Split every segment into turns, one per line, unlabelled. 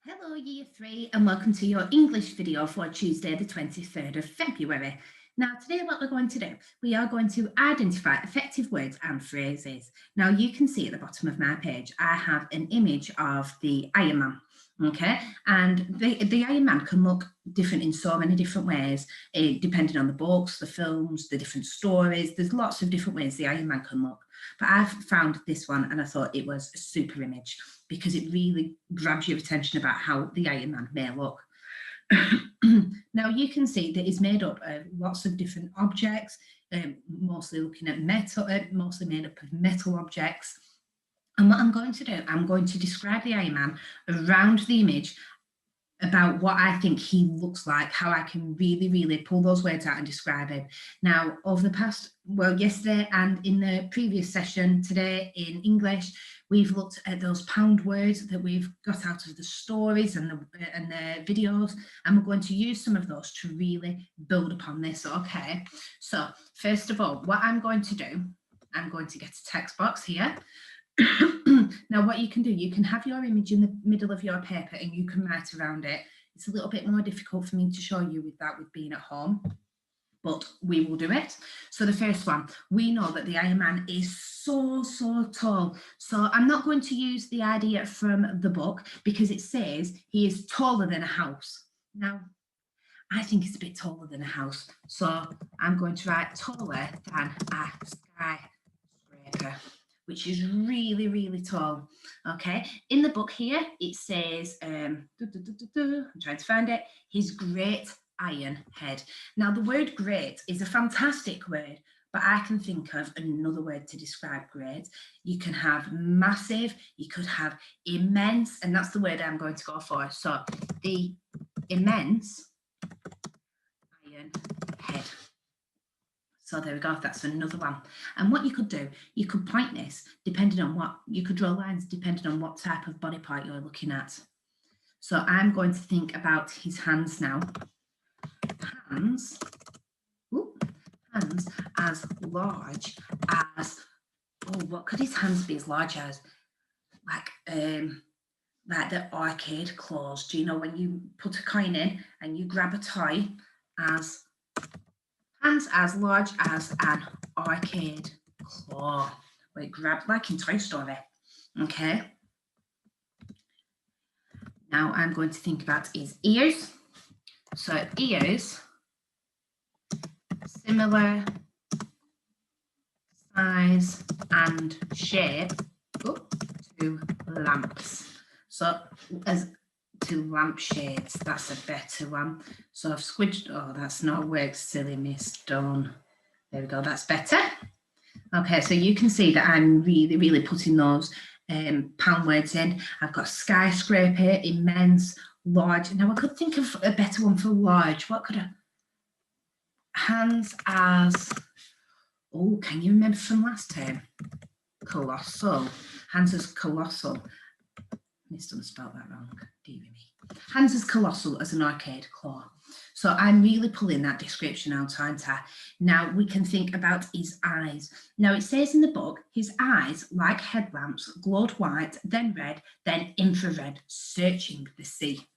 Hello Year 3 and welcome to your English video for Tuesday the 23rd of February. Now today what we're going to do, we are going to identify effective words and phrases. Now you can see at the bottom of my page I have an image of the Iron Man. Okay, and the Iron Man can look different in so many different ways, depending on the books, the films, the different stories. There's lots of different ways the Iron Man can look. But I've found this one and I thought it was a super image because it really grabs your attention about how the Iron Man may look. Now you can see that it's made up of lots of different objects, mostly looking at metal, mostly made up of metal objects. And what I'm going to do, I'm going to describe the Iron Man around the image about what I think he looks like, how I can really pull those words out and describe him. Now, over the past, well, yesterday and in the previous session today in English, we've looked at those pound words that we've got out of the stories and the videos, and we're going to use some of those to really build upon this, okay? So, first of all, what I'm going to do, I'm going to get a text box here. Now what you can do, you can have your image in the middle of your paper and you can write around it. It's a little bit more difficult for me to show you with that, with being at home, but we will do it. So the first one, we know that the Iron Man is so tall. So I'm not going to use the idea from the book because it says he is taller than a house. Now, I think it's a bit taller than a house. So I'm going to write taller than a skyscraper, which is really tall. Okay, in the book here it says I'm trying to find it, his great iron head. Now the word great is a fantastic word, but I can think of another word to describe great. You can have massive, you could have immense, and that's the word I'm going to go for. So the immense iron head. So there we go, that's another one. And what you could do, you could point this depending on what, you could draw lines depending on what type of body part you're looking at. So I'm going to think about his hands now. Hands as large as, what could his hands be as large as? Like the arcade claws. Do you know when you put a coin in and you grab a toy, as hands as large as an arcade claw. Wait, grab like in Toy Story. Okay. Now I'm going to think about his ears. So ears, similar size and shape to lamps. So as to lampshades, that's a better one. So I've squidged, that's not worked, silly Miss Dawn. There we go, that's better. Okay, so you can see that I'm really putting those pound words in. I've got skyscraper, immense, large. Now I could think of a better one for large. What could I? Hands as, can you remember from last term? Colossal. Hands as colossal. Miss done spelled that wrong, dear me. Hands as colossal as an arcade claw. So I'm really pulling that description out, aren't I? Now we can think about his eyes. Now it says in the book, his eyes, like headlamps, glowed white, then red, then infrared, searching the sea.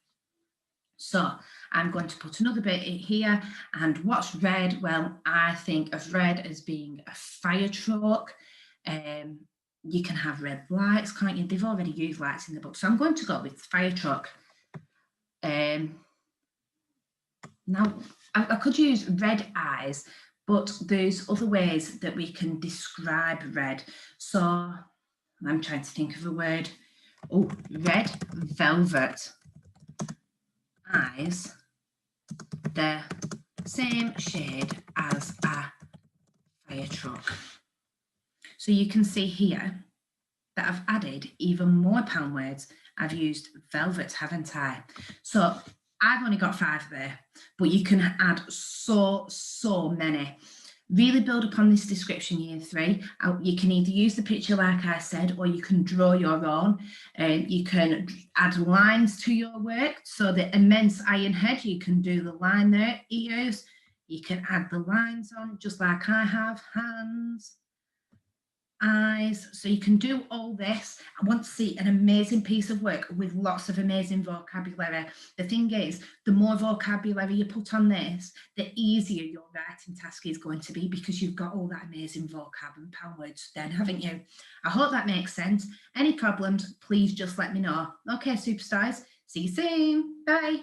So I'm going to put another bit in here. And what's red? Well, I think of red as being a fire truck. You can have red lights, can't you? They've already used lights in the book. So I'm going to go with fire truck. Now, I could use red eyes, but there's other ways that we can describe red. So I'm trying to think of a word. Red velvet eyes, the same shade as a fire truck. So you can see here that I've added even more pound words. I've used velvet, haven't I? So I've only got 5 there, but you can add so many. Really build upon this description, Year 3. You can either use the picture like I said, or you can draw your own. You can add lines to your work. So the immense iron head, you can do the line there, ears. You can add the lines on, just like I have, hands. eyes. So you can do all this. I want to see an amazing piece of work with lots of amazing vocabulary. The thing is, the more vocabulary you put on this, the easier your writing task is going to be because you've got all that amazing vocab and pound words then, haven't you? I hope that makes sense. Any problems, please just let me know. Okay, superstars, see you soon. Bye.